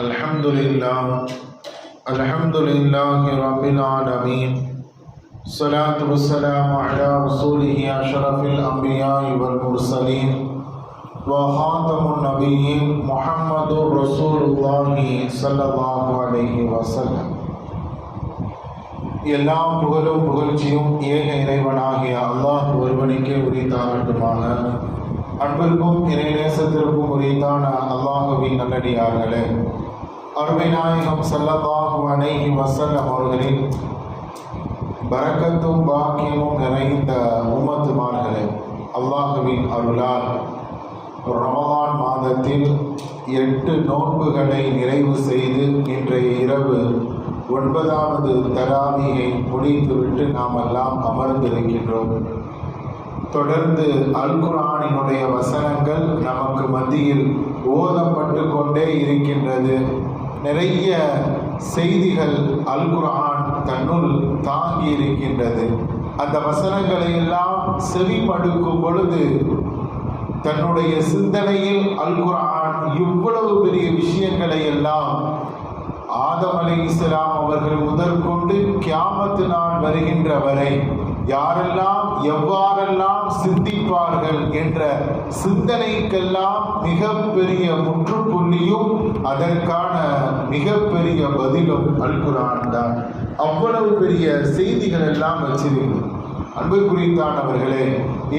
अल्हम्दुलिल्लाह रब्बिल आलमीन सलातु वस्सलामु अला रसूलिहि अशरफिल अंबियाइ वल मुरसलीन व खातमुन नबिय्यीन मुहम्मदुर रसूलुल्लाहि ஸல்லல்லாஹு அலைஹி வஸல்லம். எல்லா புகழும் புகழ்ச்சியும் ஏக இறைவனாகிய அல்லாஹ் ஒருவனுக்கே உரித்தாகட்டுமாக. அன்பிற்கும் இறைநேசத்திற்கும் உரித்தான அல்லாஹுவின் நல்லடியார்களே, அருமை நாயகம் ஸல்லல்லாஹு அலைஹி வஸல்லம் அவர்களின் பரக்கத்தும் பாக்கியமும் நிறைந்த உம்மத்துமார்களே, அல்லாஹுவின் அருளால் ரமலான் மாதத்தில் 8 நோன்புகளை நிறைவு செய்து இன்றைய இரவு 9வது தராவியை முடித்துவிட்டு நாம் எல்லாம் அமர்ந்திருக்கின்றோம். தொடர்ந்து அல் குர்ஆனினுடைய வசனங்கள் நமக்கு மத்தியில் ஓதப்பட்டு கொண்டே இருக்கின்றது. நிறைய செய்திகள் அல் குர்ஆன் தன்னுள் தாங்கி இருக்கின்றது. அந்த வசனங்களை எல்லாம் செவிமடுக்கும் பொழுது தன்னுடைய சிந்தனையில் அல் குர்ஆன் இவ்வளவு பெரிய விஷயங்களை எல்லாம் ஆதம் அலைஹிஸ்ஸலாம் அவர்கள் முதற்கொண்டு கியாமத்து நாள் வருகின்ற வரை யாரெல்லாம் எவ்வாறெல்லாம் சிந்திப்பார்கள் என்ற சிந்தனைக்கெல்லாம் மிகப்பெரிய முற்றுப்புள்ளியும் அதற்கான மிகப்பெரிய பதிலும் அல் குர்ஆன் தான். அவ்வளவு பெரிய செய்திகள் எல்லாம் வச்சிருக்கு. அன்புக்குரித்தானவர்களே,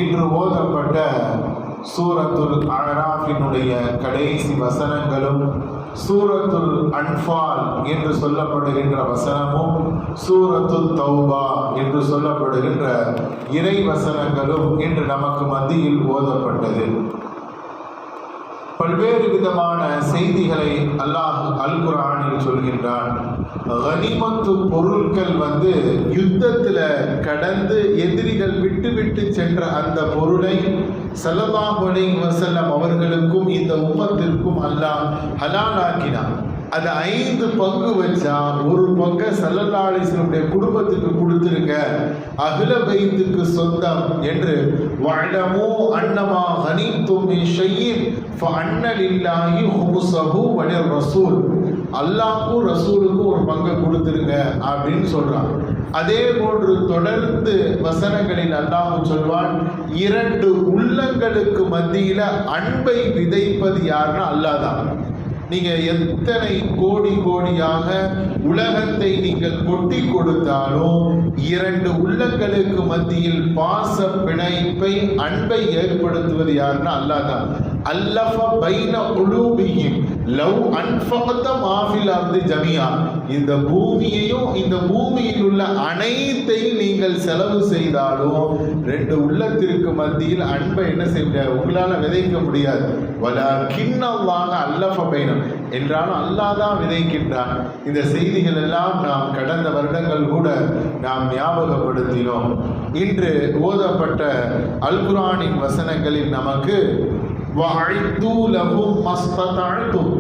இன்று ஓதப்பட்ட சூரத்துல் அராஃபினுடைய கடைசி வசனங்களும் சூரத்துல் அன்ஃபால் என்று சொல்லப்படுகின்ற வசனமும் சூரத்துல் தௌபா என்று சொல்லப்படுகின்ற இறை வசனங்களும் இன்று நமக்கு மத்தியில் ஓதப்பட்டது. பல்வேறு விதமான செய்திகளை அல்லாஹ் அல் குர்ஆனில் சொல்கின்றான். கனிமத்து பொருட்கள் யுத்தத்தில் கடந்து எதிரிகள் விட்டு சென்ற அந்த பொருளை ஸல்லல்லாஹு அலைஹி வஸல்லம் அவர்களுக்கும் இந்த உம்மத்திற்கும் அல்லாஹ் ஹலாலாக்கினான். அது 5 பங்கு வச்சா ஒரு பங்கை ஸல்லல்லாஹு அலைஹி வஸல்லம் குடும்பத்துக்கு கொடுத்துருங்க, அஹ்ல பைத்துக்கு சொந்தம் என்று. வஅலமு அன்னமா கனிம்தும் மின் ஷைஇன் ஃபஅன்ன லில்லாஹி ஹுமுஸஹு வ லிர்ரசூல், அல்லாஹ்வுக்கும் ரசூலுக்கும் ஒரு பங்கை கொடுத்துருங்க அப்படின்னு சொல்றான். அதே போன்று தொடர்ந்து வசனங்களில் அல்லாஹ் சொல்வான், 2 உள்ளங்களுக்கு மத்தியில அன்பை விதைப்பது யாருன்னா அல்லாஹ் தான். நீங்க எத்தனை கோடியாக உலகத்தை நீங்கள் கொட்டி கொடுத்தாலும் 2 உள்ளங்களுக்கு மத்தியில் பாச பிணைப்பை அன்பை ஏற்படுத்துவது யாருன்னா அல்லாஹ் தான். அல்லஃப பைன குலூபிஹிம் லவ் அன்ஃபகத மா ஃபில் அர்தி ஜமீஆ, இந்த பூமியையும் இந்த பூமியில் உள்ள அனைத்தையும் நீங்கள் செலவு செய்தாலும் 2 உள்ளத்திற்கு மத்தியில் அன்பை என்ன செய்ய உங்களால விதைக்க முடியாது. வலக்கின்னல்லாஹ அல்லஃப பைனம், என்றாலும் அல்லாஹ் தான் விதைக்கின்றான். இந்த செய்திகள் எல்லாம் நாம் கடந்த வருடங்கள் கூட நாம் ஞாபகப்படுத்தினோம். இன்று ஓதப்பட்ட அல் குர்ஆனின் வசனங்களில் நமக்கு வஅஇது லஹும் மஸ்ததஅதும்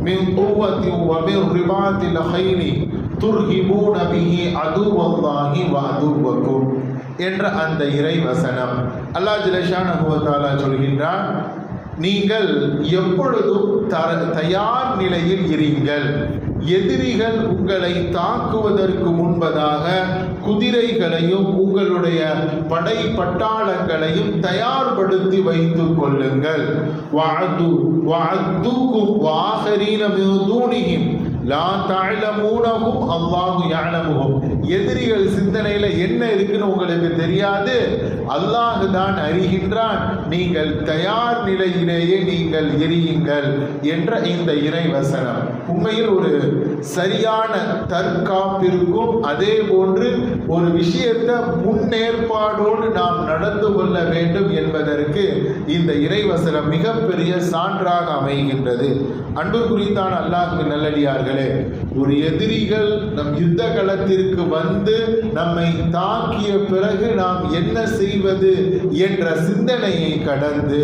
மின் குவத்தின் வ மின் ரிபாத்தில் கைலி துர்ஹிபூன பிஹி அதுவல்லாஹி வ அதுவக்கும் என்ற அந்த இறை வசனம். அல்லாஹ் ஜல்லஷானஹு வ தஆலா சொல்கின்றான், நீங்கள் எப்பொழுதும் தயார் நிலையில் இருங்கள். எதிரிகள் உங்களை தாக்குவதற்கு முன்பதாக குதிரைகளையும் உங்களுடைய படை பட்டாளங்களையும் தயார்படுத்தி வைத்துக் கொள்ளுங்கள். வஅதுக்கும் வாஹரீன மின் தூனிஹிம் லா தஅலமூனஹும் அல்லாஹு யஅலமுஹும், எதிரிகள் சிந்தனையில என்ன இருக்குன்னு உங்களுக்கு தெரியாது, அல்லாஹ் தான் அறிகின்றான். நீங்கள் தயார் நிலையிலேயே நீங்கள் எரியுங்கள் என்ற இந்த இறை வசனம் உண்மையில் ஒரு சரியான தற்காப்பிற்கும் அதே போன்று ஒரு விஷயத்தை முன்னேற்பாடோடு நாம் நடந்து கொள்ள வேண்டும் என்பதற்கு இந்த இறைவசனம் மிகப்பெரிய சான்றாக அமைகின்றது. அன்பு குறித்தான அல்லாஹ்வின் நல்லடியார்களே, ஒரு எதிரிகள் நம் யுத்த களத்திற்கு வந்து நம்மை தாக்கிய பிறகு நாம் என்ன செய்வது என்ற சிந்தனையை கடந்து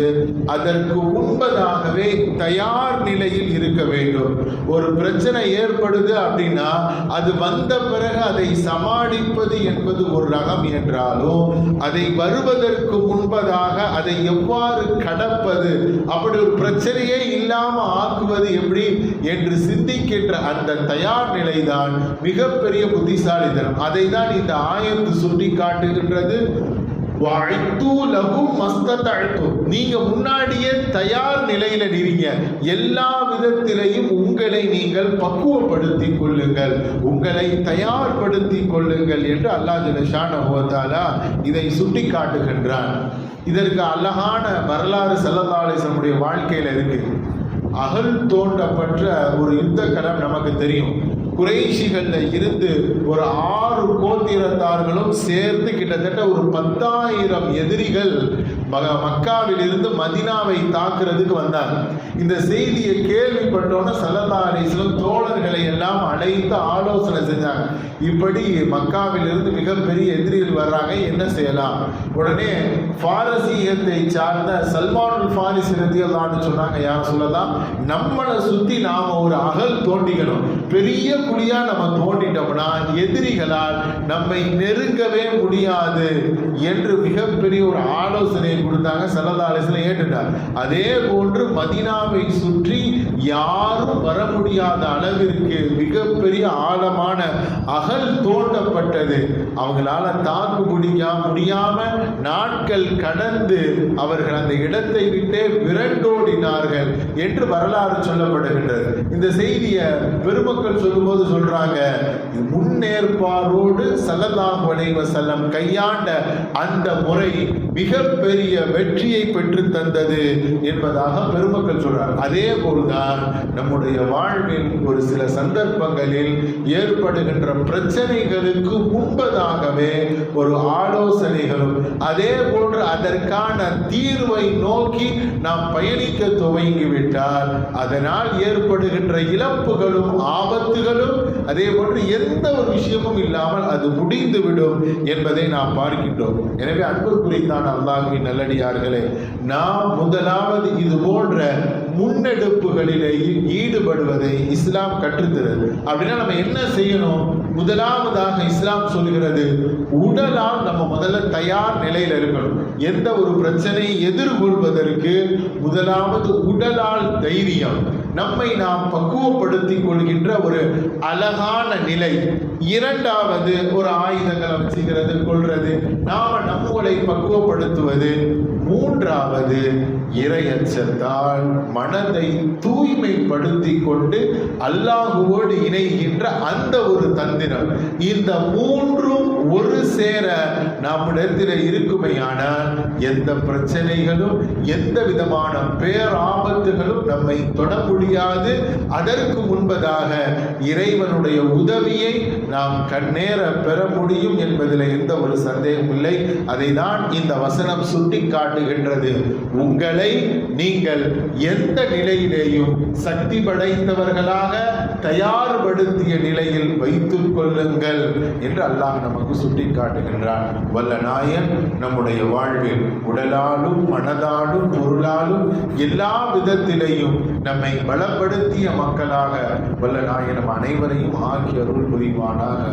அதற்கு முன்பதாகவே தயார் நிலையில் இருக்க வேண்டும். ஒரு பிரச்சனை ஏற்படுது அப்படின்னா அது வந்த பிறகு அதை சமாளிப்பது என்பது ஒரு ரகம் என்றாலும் அதை வருவதற்கு முன்பதாக அதை எவ்வாறு கடப்பது, அப்படி ஒரு பிரச்சனையே இல்லாம ஆக்குவது எப்படி என்று சிந்திக்கின்ற அந்த தயார் நிலைதான் மிகப்பெரிய புத்திசாலித்தனம். அதை தான் இந்த ஆயத்து சுட்டி காட்டுகின்றது. நீங்க முன்னாடியே தயார் நிலையில நீங்க எல்லா விதத்திலையும் உங்களை நீங்கள் பக்குவப்படுத்திக் கொள்ளுங்கள், உங்களை தயார்படுத்திக் கொள்ளுங்கள் என்று அல்லாஹ் ஜல்ல ஷானஹு வ தஆலா இதை சுட்டி காட்டுகின்றான். இதற்கு அழகான வரலாறு ஸல்லல்லாஹு அலைஹி வஸல்லம் வாழ்க்கையில இருக்கு. அகல் தோண்டப்பட்ட ஒரு யுத்த களம் நமக்கு தெரியும். குறைஷிகள்ல இருந்து ஒரு 6 கோத்திரத்தார்களும் சேர்ந்து கிட்டத்தட்ட ஒரு 10,000 எதிரிகள் மக்காவில் இருந்து மதீனாவை தாக்குறதுக்கு வந்தாங்க. இந்த செய்தியை கேள்விப்பட்டோன்னு ஸல்லல்லாஹு அலைஹி வஸல்லம் தோழர்களை எல்லாம் அழைத்து ஆலோசனை செஞ்சாங்க. இப்படி மக்காவில் இருந்து மிகப்பெரிய எதிரிகள் வர்றாங்க, என்ன செய்யலாம்? உடனே பாரசீகத்தை சார்ந்த சல்மானுல் ஃபாரிஸி ரலியல்லாஹு அன்ஹு சொன்னாங்க, யார் சொல்லலாம், நம்மளை சுத்தி நாம ஒரு அகல் தோண்டிக்கணும். பெரிய குழியா நம்ம தோண்டிட்டோம்னா எதிரிகளால் நம்மை நெருங்கவே முடியாது என்று மிகப்பெரிய ஒரு ஆலோசனை கொடுத்தாங்க. ஸல்லல்லாஹு அலைஹி வஸல்லம் ஏற்றுட்டார். அதே போன்று மதீனாவை சுற்றி யாரும் வர முடியாத அளவிற்கு மிகப்பெரிய ஆழமான அகல் தோண்டப்பட்டது. அவங்களால தாக்கு பிடிக்க முடியாம நாட்கள் கடந்து அவர்கள் அந்த இடத்தை விட்டே விரண்டோடினார்கள் என்று வரலாறு சொல்லப்படுகின்றது. இந்த செய்தியை பெருமக்கள் சொல்லும்போது சொல்றாங்க, முன்னேற்பாரோடு ஸல்லல்லாஹு அலைஹி வஸல்லம் கையாண்ட அந்த முறை மிகப்பெரிய வெற்றியை பெற்று தந்தது என்பதாக பெருமக்கள் சொல்றார். அதே போல்தான் நம்முடைய வாழ்வில் ஒரு சில சந்தர்ப்பங்களில் ஏற்படுகின்ற பிரச்சனைகளுக்கு முன்பதாகவே ஒரு ஆலோசனைகளும் அதே போன்று அதற்கான தீர்வை நோக்கி நாம் பயணிக்க துவங்கிவிட்டால் அதனால் ஏற்படுகின்ற இழப்புகளும் ஆபத்துகளும் அதே போன்று எந்த ஒரு விஷயமும் இல்லாமல் அது முடிந்துவிடும் என்பதை நாம் பார்க்கின்றோம். எனவே அன்புக்குரித்தான அல்லாஹ்வின் நல்லடியார்களே, நாம் முதலாவது இது போன்ற முன்னெடுப்புகளிலே ஈடுபடுவதை இஸ்லாம் கற்றுத்தருது. அப்படின்னா நம்ம என்ன செய்யணும்? முதலாவதாக இஸ்லாம் சொல்கிறது, உடலால் நம்ம முதல்ல தயார் நிலையில் இருக்கணும். எந்த ஒரு பிரச்சனையை எதிர்கொள்வதற்கு முதலாவது உடலால் தைரியம், நம்மை நாம் பக்குவப்படுத்திக் கொள்கின்ற ஒரு அழகான நிலை. இரண்டாவது ஒரு ஆயுதங்களை வச்சுக்கிறது, கொள்றது, நாம நம்மளை பக்குவப்படுத்துவது. மூன்றாவது இறையச்சத்தால் மனதை தூய்மைப்படுத்தி கொண்டு அல்லாஹுவோடு இணைகின்ற அந்த ஒரு தந்திரம். இந்த மூன்றும் ஒரு சேர நம்மிடத்தில் இருக்குமையானால் எந்த பிரச்சனைகளும் எந்த விதமான பேராபத்துகளும் நம்மை தொட முடியாது. அதற்கு முன்பதாக இறைவனுடைய உதவியை நாம் கண்ணேற பெற முடியும் என்பதில் எந்த ஒரு சந்தேகம் இல்லை. அதை தான் இந்த வசனம் சுட்டி காட்டுகின்றது. உங்களை நீங்கள் எந்த நிலையிலேயும் சக்தி படைத்தவர்களாக தயார்படுத்திய நிலையில் வைத்துக் கொள்ளுங்கள் என்று அல்லாஹ் நமக்கு சுட்டி காட்டுகின்றான். வல்ல நாயன் நம்முடைய வாழ்வில் உடலாலும் மனதாலும் பொருளாலும் எல்லா விதத்திலேயும் நம்மை பலப்படுத்திய மக்களாக வல்ல நாயன் நம் அனைவரையும் ஆக்கி அருள் புரிவானாக.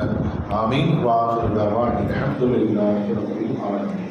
ஆமீன். வாஹிர் தஅவானா அல்ஹம்துலில்லாஹி ரப்பில் ஆலமீன்.